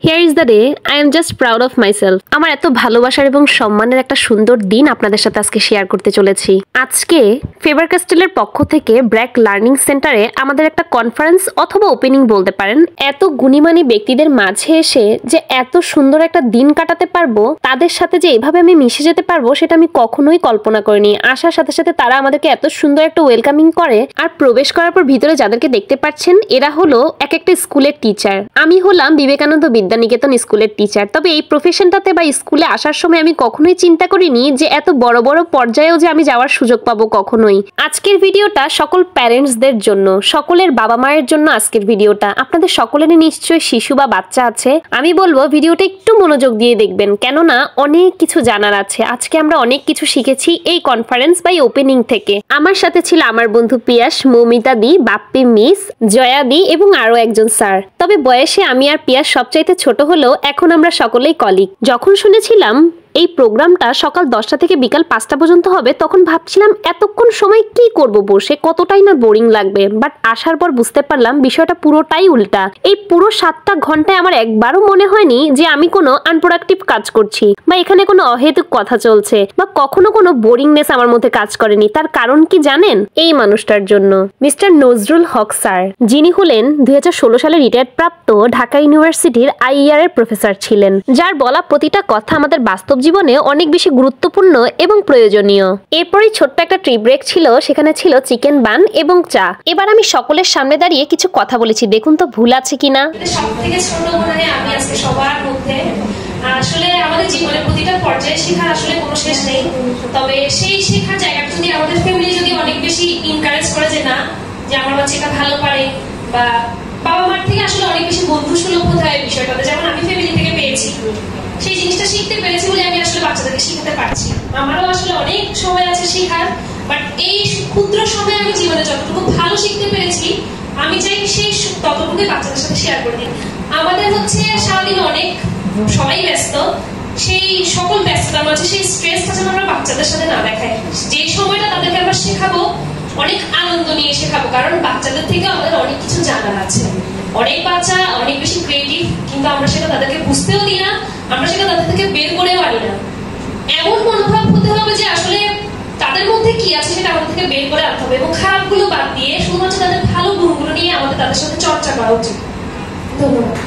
Here is the day I am just proud of myself. আমার এত ভালোবাসার এবং সম্মানের একটা সুন্দর দিন আপনাদের সাথে আজকে শেয়ার করতে চলেছি। আজকে ফেবার ক্যাস্টেলের পক্ষ থেকে ব্র্যাক লার্নিং সেন্টারে আমাদের একটা কনফারেন্স অথবা ওপেনিং বলতে পারেন। এত গুণীমানী ব্যক্তিদের মাঝে এসে যে এত সুন্দর একটা দিন কাটাতে পারবো, তাদের সাথে যে এভাবে আমি মিশে যেতে পারবো, সেটা আমি কখনোই কল্পনা করিনি। আসার সাথে সাথে তারা আমাদেরকে এত সুন্দর একটা ওয়েলকামিং করে, আর প্রবেশ করার পর ভিতরে যাদেরকে দেখতে পাচ্ছেন এরা হলো এক একটা স্কুলের টিচার। আমি হলাম বিবেকানন্দ বিদ্যানিকেতন স্কুলের টিচার। তবে এই প্রফেশনটাতে বা স্কুলে আসার সময় আমি কখনোই চিন্তা করিনি যে এত বড় বড় পর্যায়েও যে আমি যাওয়ার সুযোগ পাবো, কখনোই। আজকের ভিডিওটা সকল প্যারেন্টসদের জন্য, সকলের বাবা মায়ের জন্য আজকের ভিডিওটা। আপনাদের সকলেরই নিশ্চয়ই শিশু বা বাচ্চা আছে। আমি বলবো ভিডিওটা একটু মনোযোগ দিয়ে দেখবেন, কেননা অনেক কিছু জানার আছে। আজকে আমরা অনেক কিছু শিখেছি এই কনফারেন্স বা ওপেনিং থেকে। আমার সাথে ছিল আমার বন্ধু পিয়াস, মৌমিতা দি, বাপ্পি মিস, জয়া দি এবং আরো একজন স্যার। তবে বয়সে আমি আর পিয়াস সবচাইতে ছোট হলেও এখন আমরা সকলেই কলিগ। যখন শুনেছিলাম এই প্রোগ্রামটা সকাল 10টা থেকে বিকাল 5টা পর্যন্ত হবে, তখন ভাবছিলাম এতক্ষণ সময় কি করব বসে, কতটাই না বোরিং লাগবে। বাট আসার পর বুঝতে পারলাম বিষয়টা পুরোটাই উল্টা। এই পুরো 7টা ঘন্টায় আমার একবারও মনে হয়নি যে আমি কোনো আনপ্রোডাক্টিভ কাজ করছি বা এখানে কোনো অহেতুক কথা চলছে বা কখনো কোনো বোরিংনেস আমার মধ্যে কাজ করেনি। তার কারণ কি জানেন? এই মানুষটার জন্য, মিস্টার নজরুল হক স্যার, যিনি হলেন 2016 সালে রিটায়ার্ড প্রাপ্ত ঢাকা ইউনিভার্সিটির আইইআর এর প্রফেসর ছিলেন, যার বলা প্রতিটা কথা আমাদের বাস্তব জীবনে অনেক বেশি গুরুত্বপূর্ণ এবং প্রয়োজনীয়। এরপরই ছোট্ট একটা ট্রি ব্রেক ছিল, সেখানে ছিল চিকেন বান এবং চা। এবার আমি সকলের সামনে দাঁড়িয়ে কিছু কথা বলেছি, দেখুন তো ভুল আছে কিনা। সবথেকে ছোট মনে হয় আমি আজকে সবার মধ্যে। আসলে আমাদের জীবনের প্রতিটা পর্যায়ে শেখার আসলে কোনো শেষ নেই। তবে সেই শেখার জায়গাটা যদি আমাদের ফ্যামিলি যদি অনেক বেশি এনকারেজ করে যে না, যে আমার বাচ্চাটা ভালো পারে, বা বাবা মার থেকে আসলে অনেক বেশি বন্ধু সুলভ হতে হয় বিষয়টাতে, যেমন আমি ফ্যামিলি থেকে পেয়েছি, সেই জিনিসটা শিখতে পেরেছি বলে আমি আসলে বাচ্চাদেরকে শিখাতে পারছি। আমারও আসলে অনেক সময় আছে শেখার, বাট এই ক্ষুদ্র সময়ে আমি জীবনে যতটুকু ভালো শিখতে পেরেছি, আমি চাই সেই ততটুকুই বাচ্চাদের সাথে শেয়ার করে দিই। আমাদের হচ্ছে সারাদিন অনেক সবাই ব্যস্ত, সেই সকল ব্যস্ততার মাঝে সেই স্ট্রেসটা যেন আমরা বাচ্চাদের সাথে না দেখাই। যে সময়টা তাদেরকে আমরা শেখাবো, অনেক আনন্দ নিয়ে শেখাবো, কারণ বাচ্চাদের থেকে আমাদের অনেক কিছু জানার আছে। অনেক বাচ্চা অনেক বেশি ক্রিয়েটিভ, কিন্তু আমরা সেটা তাদেরকে বুঝতেও দিই না, আমরা সেটা তাদের থেকে বের করেও আনি না। এমন মনোভাব হতে হবে যে আসলে তাদের মধ্যে কি আছে সেটা আমাদের থেকে বের করে আনতে হবে, এবং খারাপ গুলো বাদ দিয়ে শুধুমাত্র তাদের ভালো গুণগুলো নিয়ে আমাদের তাদের সাথে চর্চা করা উচিত। ধন্যবাদ।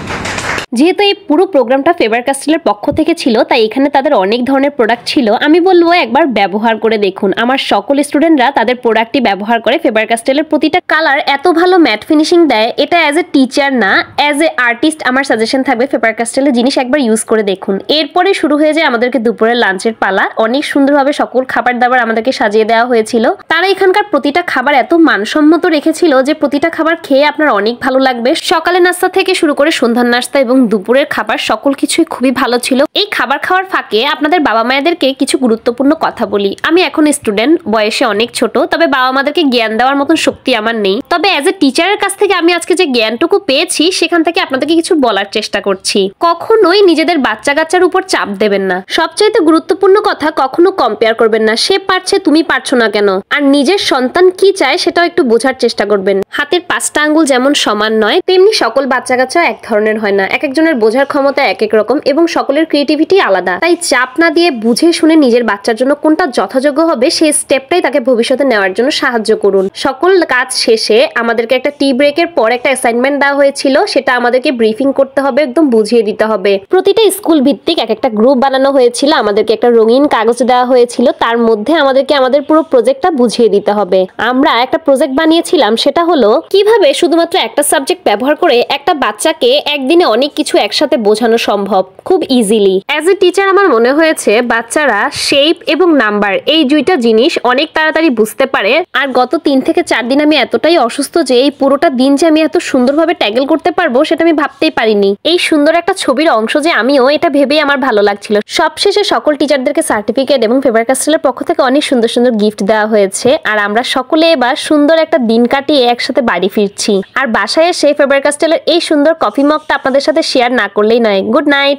যেহেতু এই পুরো প্রোগ্রামটা ফেবার ক্যাস্টেলের পক্ষ থেকে ছিল, তাই এখানে তাদের অনেক ধরনের প্রোডাক্ট ছিল। আমি বলবো একবার ব্যবহার করে দেখুন। আমার সকল স্টুডেন্টরা তাদের প্রোডাক্টই ব্যবহার করে। ফেবার ক্যাস্টেলের প্রতিটা কালার এত ভালো ম্যাট ফিনিশিং দেয়, এটা অ্যাজ এ টিচার না, অ্যাজ এ আর্টিস্ট আমার সাজেশন থাকবে ফেবার ক্যাস্টেলের জিনিস একবার ইউজ করে দেখুন। এরপরে শুরু হয়ে যায় আমাদেরকে দুপুরের লাঞ্চের পালা। অনেক সুন্দরভাবে সকল খাবার দাবার আমাদেরকে সাজিয়ে দেওয়া হয়েছিল। তারা এখানকার প্রতিটা খাবার এত মানসম্মত রেখেছিল যে প্রতিটা খাবার খেয়ে আপনার অনেক ভালো লাগবে। সকালে নাস্তা থেকে শুরু করে সন্ধ্যার নাস্তা এবং দুপুরের খাবার সকল কিছুই খুবই ভালো ছিল। এই খাবার খাওয়ার ফাঁকে আপনাদের বাবা মায়েদেরকে কিছু গুরুত্বপূর্ণ কথা বলি। আমি এখন স্টুডেন্ট, বয়সে অনেক ছোট, তবে বাবা মাদেরকে জ্ঞান দেওয়ার মতন শক্তি আমার নেই। তবে অ্যাজ এ টিচারের কাছ থেকে আমি আজকে যে জ্ঞানটুকু পেয়েছি, সেখান থেকে আপনাদেরকে কিছু বলার চেষ্টা করছি। কখনোই নিজেদের বাচ্চা কাচ্চার উপর চাপ দেবেন না। সবচাইতে গুরুত্বপূর্ণ কথা, কখনো কম্পেয়ার করবেন না। সে পারছে, তুমি পারছো না কেন? আর নিজের সন্তান কি চায় সেটাও একটু বোঝার চেষ্টা করবেন। হাতের 5টা আঙ্গুল যেমন সমান নয়, তেমনি সকল বাচ্চা কাচ্চা এক ধরনের হয় না। এক একজনের বোঝার ক্ষমতা এক এক রকম এবং সকলের ক্রিয়েটিভিটি আলাদা। তাই চাপ না দিয়ে বুঝে শুনে নিজের বাচ্চার জন্য কোনটা যথাযোগ্য হবে সেই স্টেপটাই তাকে ভবিষ্যতে নেওয়ার জন্য সাহায্য করুন। সকল কাজ শেষে আমাদেরকে একটা টি ব্রেকের পর একটা অ্যাসাইনমেন্ট দেওয়া হয়েছিল, সেটা আমাদেরকে ব্রিফিং করতে হবে, একদম বুঝিয়ে দিতে হবে। প্রতিটা স্কুল ভিত্তিক এক একটা গ্রুপ বানানো হয়েছিল, আমাদেরকে একটা রঙিন কাগজ দেওয়া হয়েছিল, তার মধ্যে আমাদেরকে আমাদের পুরো প্রজেক্টটা বুঝিয়ে দিতে হবে। আমরা একটা প্রজেক্ট বানিয়েছিলাম, সেটা হলো কিভাবে শুধুমাত্র একটা সাবজেক্ট ব্যবহার করে একটা বাচ্চাকে একদিনে অনেক কিছু একসাথে বোঝানো সম্ভব খুব ইজিলি। অ্যাজ এ টিচার আমার মনে হয়েছে বাচ্চারা শেপ এবং নাম্বার, এই দুইটা জিনিস অনেক তাড়াতাড়ি বুঝতে পারে। আর গত 3 থেকে 4 দিন আমি এতটাই অসুস্থ যে এই পুরোটা দিন যে আমি এত সুন্দরভাবে ট্যাগল করতে পারবো সেটা আমি ভাবতেই পারিনি। এই সুন্দর একটা ছবির অংশ যে আমিও, এটা ভেবেই আমার ভালো লাগছিল। সবশেষে সকল টিচারদেরকে সার্টিফিকেট এবং ফেবার ক্যাস্টেলের পক্ষ থেকে অনেক সুন্দর সুন্দর গিফট দেওয়া হয়েছে। আর আমরা সকলে এবার সুন্দর একটা দিন কাটিয়ে একসাথে বাড়ি ফিরছি। আর বাসায় এসে ফেবার ক্যাস্টেলের এই সুন্দর কফি মগটা আপনাদের সাথে শেয়ার না করলেই নয়। Good night.